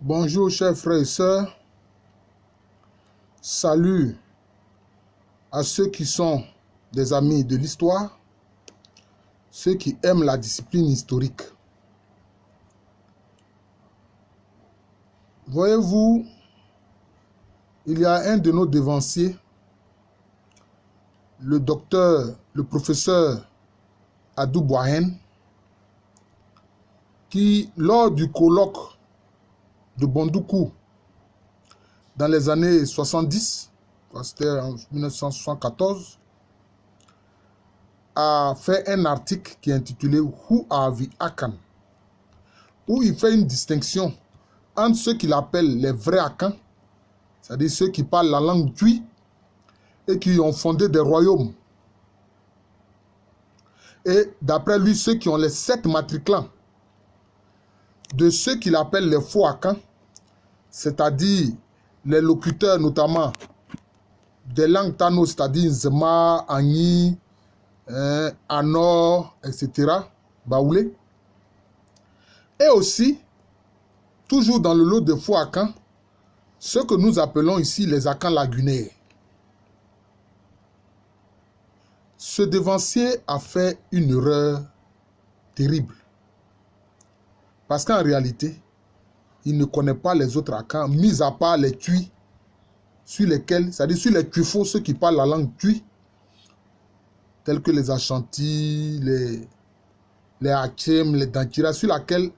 Bonjour chers frères et sœurs, salut à ceux qui sont des amis de l'histoire, ceux qui aiment la discipline historique. Voyez-vous, il y a un de nos devanciers, le professeur Adou Boahen, qui, lors du colloque de Bondoukou, dans les années 70, c'était en 1974, a fait un article qui est intitulé « Who are the Akan ?» où il fait une distinction entre ceux qu'il appelle les vrais Akans, c'est-à-dire ceux qui parlent la langue tui et qui ont fondé des royaumes. Et d'après lui, ceux qui ont les 7 matriclans, de ceux qu'il appelle les faux Akans, c'est-à-dire les locuteurs notamment des langues Tano, c'est-à-dire Nzema, Agni, Anor, etc., Baoulé. Et aussi, toujours dans le lot de faux Akans, ceux que nous appelons ici les Akans lagunaires. Ce devancier a fait une erreur terrible. Parce qu'en réalité, il ne connaît pas les autres Akans, mis à part les Tui, sur lesquels, c'est-à-dire sur les Tuifos, ceux qui parlent la langue Tui, tels que les Ashanti, les Hachem, les Dankira, sur lesquels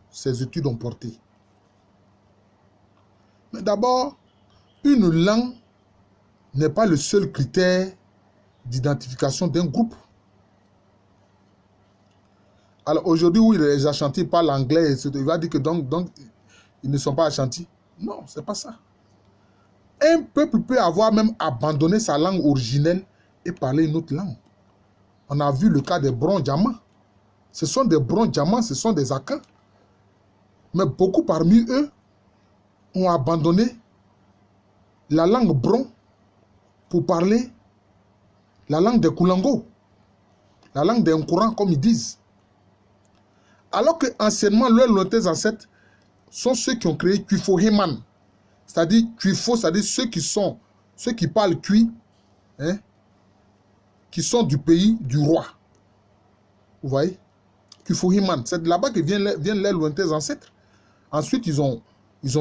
ces études ont porté. Mais d'abord, une langue n'est pas le seul critère d'identification d'un groupe. Alors aujourd'hui, oui, les Ashanti parlent anglais, il va dire que donc ils ne sont pas Ashanti. Non, c'est pas ça. Un peuple peut avoir même abandonné sa langue originelle et parler une autre langue. On a vu le cas des Bron-Diamants. Ce sont des Bron-Diamants, ce sont des Akans. Mais beaucoup parmi eux ont abandonné la langue Bron pour parler la langue des Koulango, la langue des Nkourans, comme ils disent. Alors que anciennement, leurs lointains ancêtres sont ceux qui ont créé Tuifo Heman. C'est-à-dire Tuifo, c'est-à-dire ceux qui parlent Tui, hein, qui sont du pays du roi. Vous voyez? Tuifo Heman. C'est de là-bas que viennent leurs lointains ancêtres. Ensuite, ils ont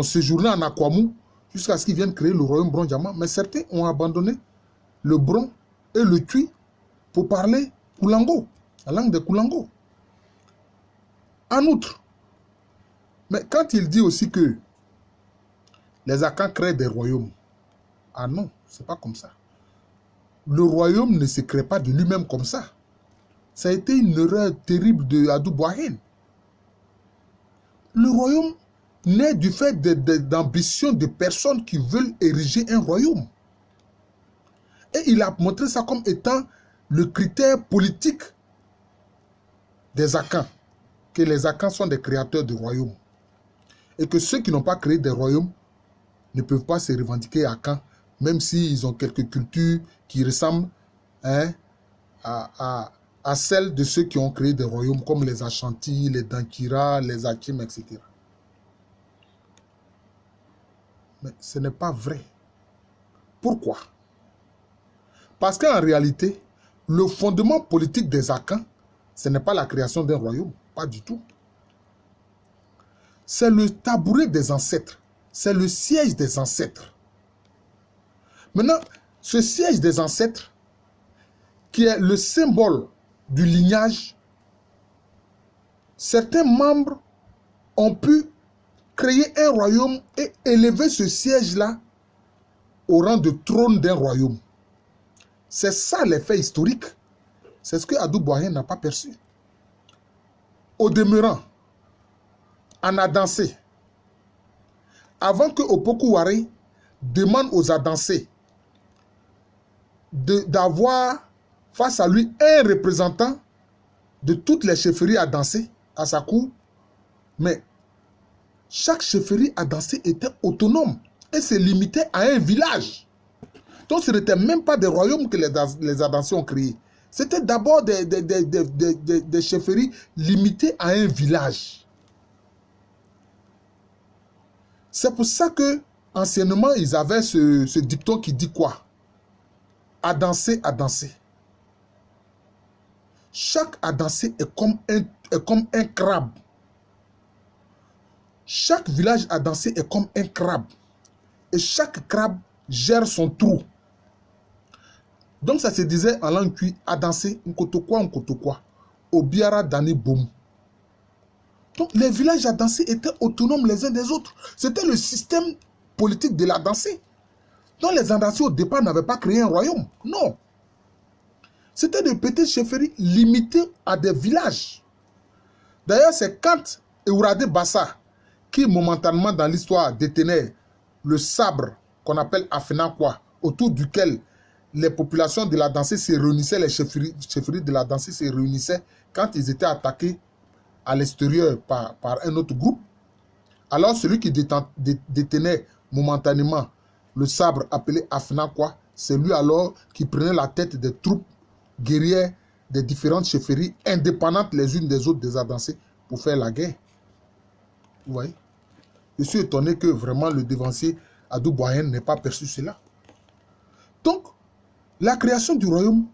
séjourné en Akwamou jusqu'à ce qu'ils viennent créer le royaume Bron-Diamant. Mais certains ont abandonné le Bron et le Tui pour parler Koulango, la langue des Koulango. En outre, mais quand il dit aussi que les Akans créent des royaumes, ah non, c'est pas comme ça. Le royaume ne se crée pas de lui-même comme ça. Ça a été une erreur terrible de Adou Boahen. Le royaume naît du fait d'ambitions de personnes qui veulent ériger un royaume. Et il a montré ça comme étant le critère politique des Akans, que les Akans sont des créateurs de royaumes. Et que ceux qui n'ont pas créé des royaumes ne peuvent pas se revendiquer Akans, même s'ils ont quelques cultures qui ressemblent à celles de ceux qui ont créé des royaumes, comme les Ashanti, les Dankira, les Hachem, etc. Mais ce n'est pas vrai. Pourquoi? Parce qu'en réalité, le fondement politique des Akans, ce n'est pas la création d'un royaume, pas du tout. C'est le tabouret des ancêtres, c'est le siège des ancêtres. Maintenant, ce siège des ancêtres, qui est le symbole du lignage, certains membres ont pu créer un royaume et élever ce siège-là au rang de trône d'un royaume. C'est ça l'effet historique. C'est ce que Adou Boahen n'a pas perçu. Au demeurant, on a dansé. Avant que Opoku Ware demande aux Adansés d'avoir face à lui un représentant de toutes les chefferies à danser à sa cour, mais chaque chefferie à danser était autonome et se limitait à un village. Donc ce n'était même pas des royaumes que les Adansés ont créés. C'était d'abord des chefferies limitées à un village. C'est pour ça que, anciennement, ils avaient ce dicton qui dit quoi? À danser, à danser. Chaque à danser est comme un crabe. Chaque village à danser est comme un crabe. Et chaque crabe gère son trou. Donc ça se disait en langue cuit, à danser, nkotokwa. Obiara dani boum. Donc les villages à danser étaient autonomes les uns des autres. C'était le système politique de la danser. Donc les Andassés au départ n'avaient pas créé un royaume. Non. C'était des petites chefferies limitées à des villages. D'ailleurs, c'est quand Euradé Bassa, qui momentanément dans l'histoire détenait le sabre qu'on appelle Afenakwa, autour duquel les populations de la dansée se réunissaient, les chefferies de la dansée se réunissaient quand ils étaient attaqués à l'extérieur par un autre groupe. Alors celui qui détenait momentanément le sabre appelé Afenakwa, c'est lui alors qui prenait la tête des troupes guerrières des différentes chefferies indépendantes les unes des autres des Adansés pour faire la guerre. Vous voyez? Je suis étonné que vraiment le devancier Adou Boyen n'ait pas perçu cela. Donc, la création du royaume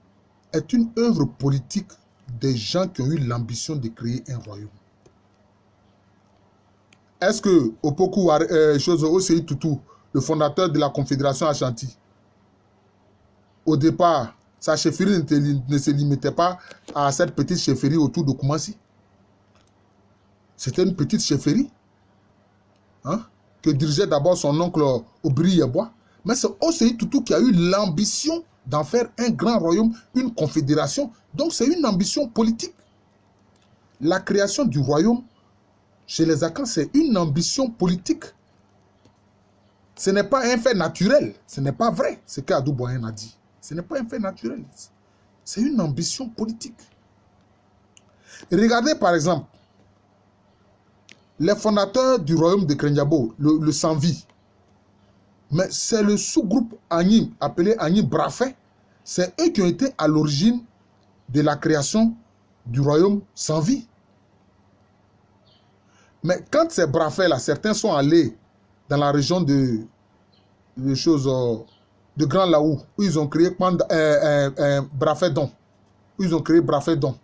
est une œuvre politique des gens qui ont eu l'ambition de créer un royaume. Est-ce que Opoku Osei Tutu, le fondateur de la Confédération Ashanti, au départ, sa chefferie ne se limitait pas à cette petite chefferie autour de Koumassi? C'était une petite chefferie que dirigeait d'abord son oncle Obiri Yeboah. Mais c'est Osei Tutu qui a eu l'ambition d'en faire un grand royaume, une confédération. Donc c'est une ambition politique. La création du royaume chez les Akans, c'est une ambition politique. Ce n'est pas un fait naturel. Ce n'est pas vrai, ce qu'Adou Boyen a dit. Ce n'est pas un fait naturel. C'est une ambition politique. Regardez par exemple, les fondateurs du royaume de Krenjabo, le Sanvi. Mais c'est le sous-groupe Agni, appelé Agni Brafé. C'est eux qui ont été à l'origine de la création du royaume Sanvi. Mais quand ces Brafés-là, certains sont allés dans la région de Grand Laou, où ils ont créé Brafédon. Où ils ont créé Brafédon.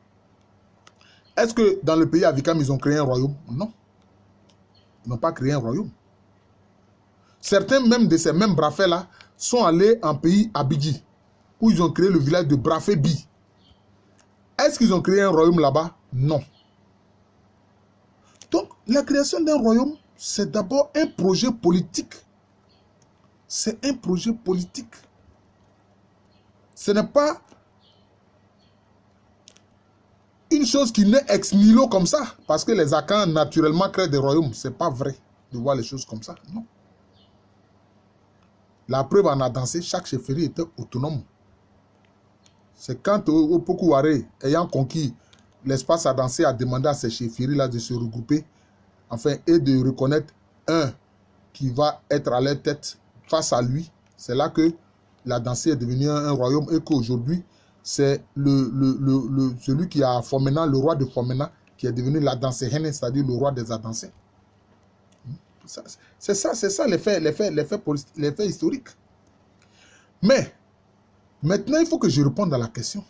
Est-ce que dans le pays Avikam, ils ont créé un royaume? Non. Ils n'ont pas créé un royaume. Certains même de ces mêmes Brafés-là sont allés en pays Abidji, où ils ont créé le village de Brafébi. Est-ce qu'ils ont créé un royaume là-bas? Non. Donc, la création d'un royaume, c'est d'abord un projet politique. C'est un projet politique. Ce n'est pas une chose qui naît ex nihilo comme ça, parce que les Akans naturellement créent des royaumes. Ce n'est pas vrai de voir les choses comme ça, non. La preuve en a dansé, chaque chefferie était autonome. C'est quand Opoku Waré, ayant conquis l'espace à danser, a demandé à ces chefferies-là de se regrouper, enfin, et de reconnaître un qui va être à leur tête face à lui. C'est là que la dansée est devenue un royaume et qu'aujourd'hui, c'est celui qui a Fomena, le roi de Fomena, qui est devenu la dansée, c'est-à-dire le roi des Adansés. C'est ça l'effet historique. Mais, maintenant, il faut que je réponde à la question.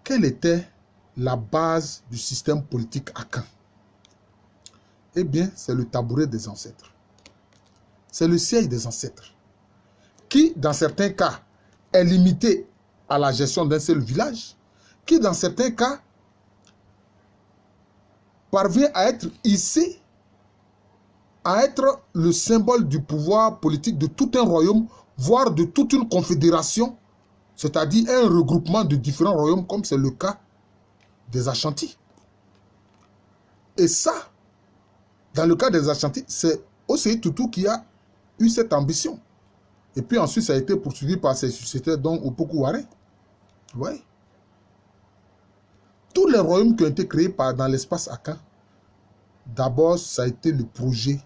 Quelle était la base du système politique akan? Eh bien, c'est le tabouret des ancêtres. C'est le siège des ancêtres. Qui, dans certains cas, est limité à la gestion d'un seul village. Qui, dans certains cas, parvient à être hissé, à être le symbole du pouvoir politique de tout un royaume, voire de toute une confédération, c'est-à-dire un regroupement de différents royaumes, comme c'est le cas des Ashantis. Et ça, dans le cas des Ashantis, c'est Osei Tutu qui a eu cette ambition. Et puis ensuite, ça a été poursuivi par ses successeurs, dont Opoku Waré. Vous voyez? Tous les royaumes qui ont été créés dans l'espace Akan, d'abord, ça a été le projet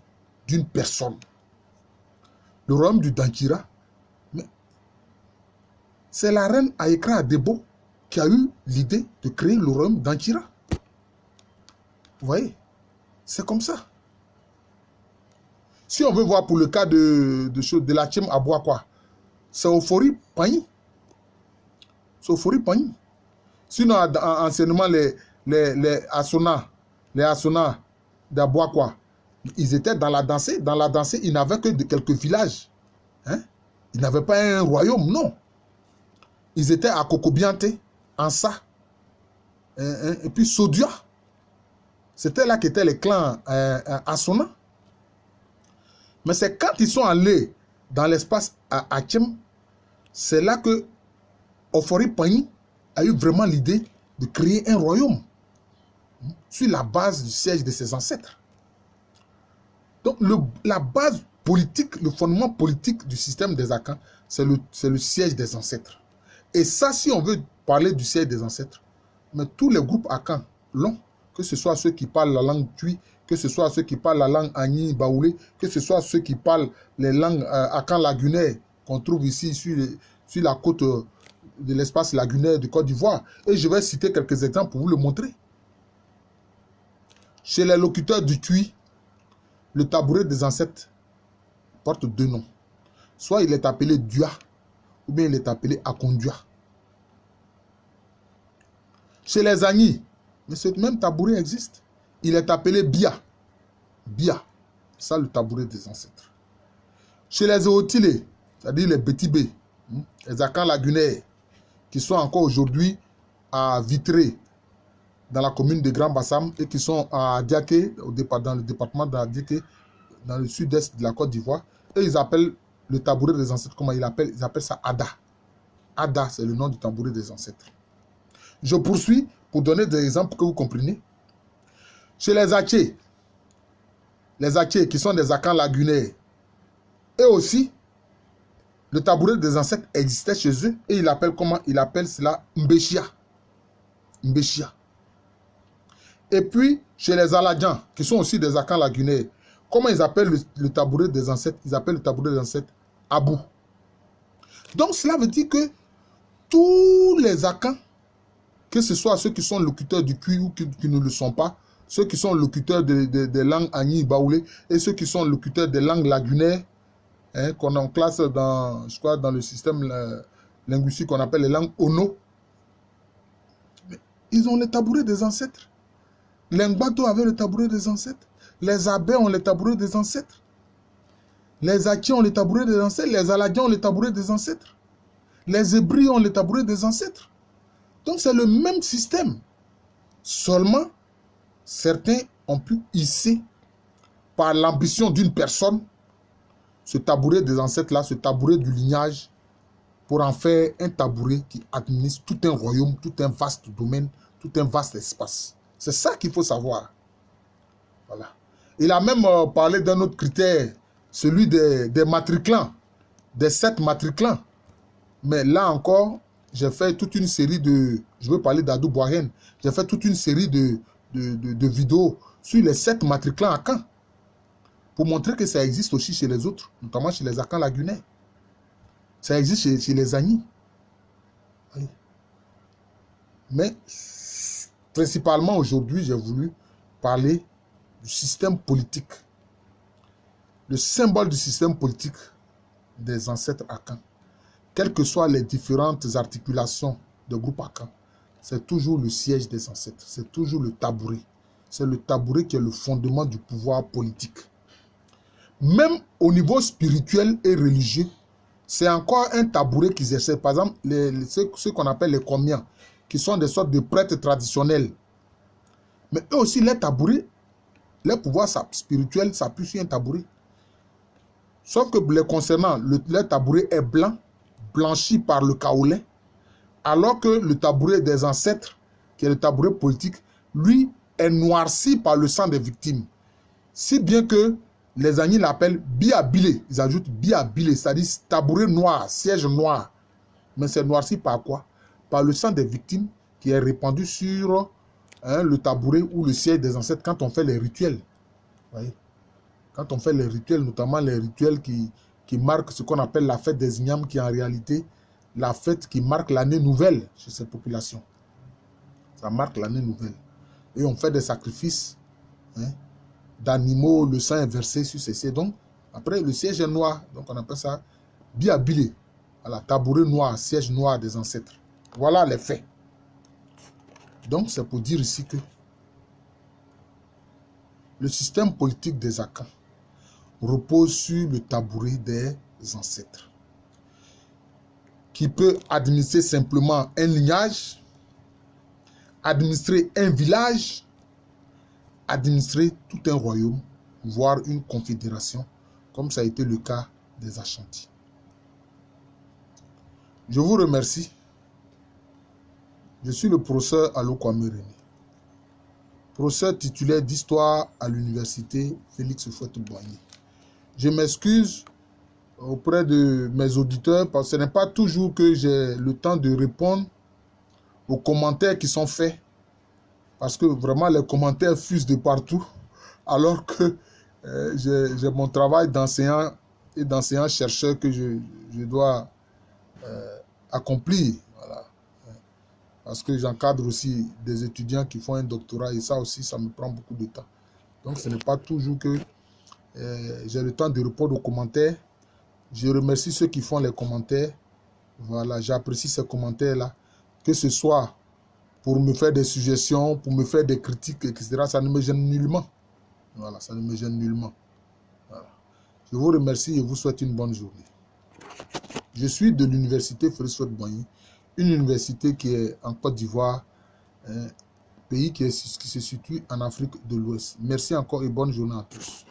d'une personne. Le royaume du Dankira, c'est la reine Aïkra Adebo qui a eu l'idée de créer le royaume d'Ankira. Vous voyez? C'est comme ça. Si on veut voir pour le cas de la Tchem à bois quoi, c'est Ofori Pagny. C'est Ofori Pagny. Sinon, anciennement, les Asona d'Abois quoi, ils étaient dans la dansée. Dans la dansée, ils n'avaient que quelques villages. Hein? Ils n'avaient pas un royaume, non. Ils étaient à Kokobiante, Ansa, et puis Sodia. C'était là qu'étaient les clans Asona. Mais c'est quand ils sont allés dans l'espace à Hachem, c'est là que Ofori Pagny a eu vraiment l'idée de créer un royaume sur la base du siège de ses ancêtres. Donc la base politique, le fondement politique du système des Akans, c'est le siège des ancêtres. Et ça, si on veut parler du siège des ancêtres, mais tous les groupes Akans l'ont, que ce soit ceux qui parlent la langue Tui, que ce soit ceux qui parlent la langue Agni Baoulé, que ce soit ceux qui parlent les langues Akan lagunaires qu'on trouve ici sur la côte de l'espace lagunaire de Côte d'Ivoire. Et je vais citer quelques exemples pour vous le montrer. Chez les locuteurs du Tui, le tabouret des ancêtres porte deux noms. Soit il est appelé Dua, ou bien il est appelé Akondua. Chez les Agni, mais ce même tabouret existe. Il est appelé Bia. Bia, ça le tabouret des ancêtres. Chez les Eotilés, c'est-à-dire les Betibé, les Akans lagunaires, qui sont encore aujourd'hui à Vitré, dans la commune de Grand Bassam, et qui sont à Diaké, dans le département d'Adiaké, dans le sud-est de la Côte d'Ivoire. Et ils appellent le tabouret des ancêtres, comment ils appellent ça Ada. Ada, c'est le nom du tabouret des ancêtres. Je poursuis pour donner des exemples que vous comprenez. Chez les Atché qui sont des Akans lagunaires, et aussi, le tabouret des ancêtres existait chez eux, et ils appellent comment? Ils appellent cela Mbeshia. Mbeshia. Et puis, chez les Aladjans, qui sont aussi des Akans lagunaires, comment ils appellent le tabouret des ancêtres? Ils appellent le tabouret des ancêtres Abou. Donc, cela veut dire que tous les Akans, que ce soit ceux qui sont locuteurs du Kui ou qui ne le sont pas, ceux qui sont locuteurs des langues Agni Baoulé et ceux qui sont locuteurs des langues lagunaires, hein, qu'on en classe dans, je crois, dans le système linguistique qu'on appelle les langues Ono, ils ont les tabourets des ancêtres. Les Ngbato avaient le tabouret des ancêtres. Les Abé ont les tabourets des ancêtres. Les Aki ont les tabourets des ancêtres. Les Aladiens ont les tabourets des ancêtres. Les Hébris ont les tabourets des ancêtres. Donc c'est le même système. Seulement, certains ont pu hisser par l'ambition d'une personne ce tabouret des ancêtres-là, ce tabouret du lignage, pour en faire un tabouret qui administre tout un royaume, tout un vaste domaine, tout un vaste espace. C'est ça qu'il faut savoir. Voilà. Il a même parlé d'un autre critère, celui des matriclans, des 7 matriclans. Mais là encore, j'ai fait toute une série de... Je veux parler d'Adou Boahen. J'ai fait toute une série de vidéos sur les 7 matriclans Akans, pour montrer que ça existe aussi chez les autres, notamment chez les Akans lagunaires. Ça existe chez les Agni. Oui. Mais principalement aujourd'hui, j'ai voulu parler du système politique. Le symbole du système politique des ancêtres Akans. Quelles que soient les différentes articulations de groupe Akans, c'est toujours le siège des ancêtres. C'est toujours le tabouret. C'est le tabouret qui est le fondement du pouvoir politique. Même au niveau spirituel et religieux, c'est encore un tabouret qu'ils essaient. Par exemple, ceux qu'on appelle les Komians, qui sont des sortes de prêtres traditionnels. Mais eux aussi, les tabourets, leur pouvoir spirituel s'appuie sur un tabouret. Sauf que les concernant, le tabouret est blanc, blanchi par le kaolin, alors que le tabouret des ancêtres, qui est le tabouret politique, lui, est noirci par le sang des victimes. Si bien que les Agni l'appellent biabilé. Ils ajoutent biabilé, c'est-à-dire tabouret noir, siège noir. Mais c'est noirci par quoi? Par le sang des victimes qui est répandu sur le tabouret ou le siège des ancêtres quand on fait les rituels. Voyez? Quand on fait les rituels, notamment les rituels qui marquent ce qu'on appelle la fête des Ignames, qui est en réalité la fête qui marque l'année nouvelle chez cette population. Ça marque l'année nouvelle. Et on fait des sacrifices, hein, d'animaux, le sang est versé sur ces sièges. Donc, Après, le siège est noir, donc on appelle ça biabilé. Voilà, tabouret noir, siège noir des ancêtres. Voilà les faits. Donc, c'est pour dire ici que le système politique des Akans repose sur le tabouret des ancêtres, qui peut administrer simplement un lignage, administrer un village, administrer tout un royaume, voire une confédération, comme ça a été le cas des Ashanti. Je vous remercie. Je suis le professeur Allo Kwame Rémy, professeur titulaire d'histoire à l'université Félix Houphouët-Boigny. Je m'excuse auprès de mes auditeurs parce que ce n'est pas toujours que j'ai le temps de répondre aux commentaires qui sont faits, parce que vraiment les commentaires fusent de partout, alors que j'ai mon travail d'enseignant et d'enseignant-chercheur que je dois accomplir. Voilà. Parce que j'encadre aussi des étudiants qui font un doctorat et ça aussi, ça me prend beaucoup de temps. Donc ce n'est pas toujours que j'ai le temps de répondre aux commentaires. Je remercie ceux qui font les commentaires. Voilà, j'apprécie ces commentaires-là. Que ce soit pour me faire des suggestions, pour me faire des critiques, etc. Ça ne me gêne nullement. Voilà, ça ne me gêne nullement. Voilà. Je vous remercie et vous souhaite une bonne journée. Je suis de l'université Félix Houphouët-Boigny, une université qui est en Côte d'Ivoire, un pays qui se situe en Afrique de l'Ouest. Merci encore et bonne journée à tous.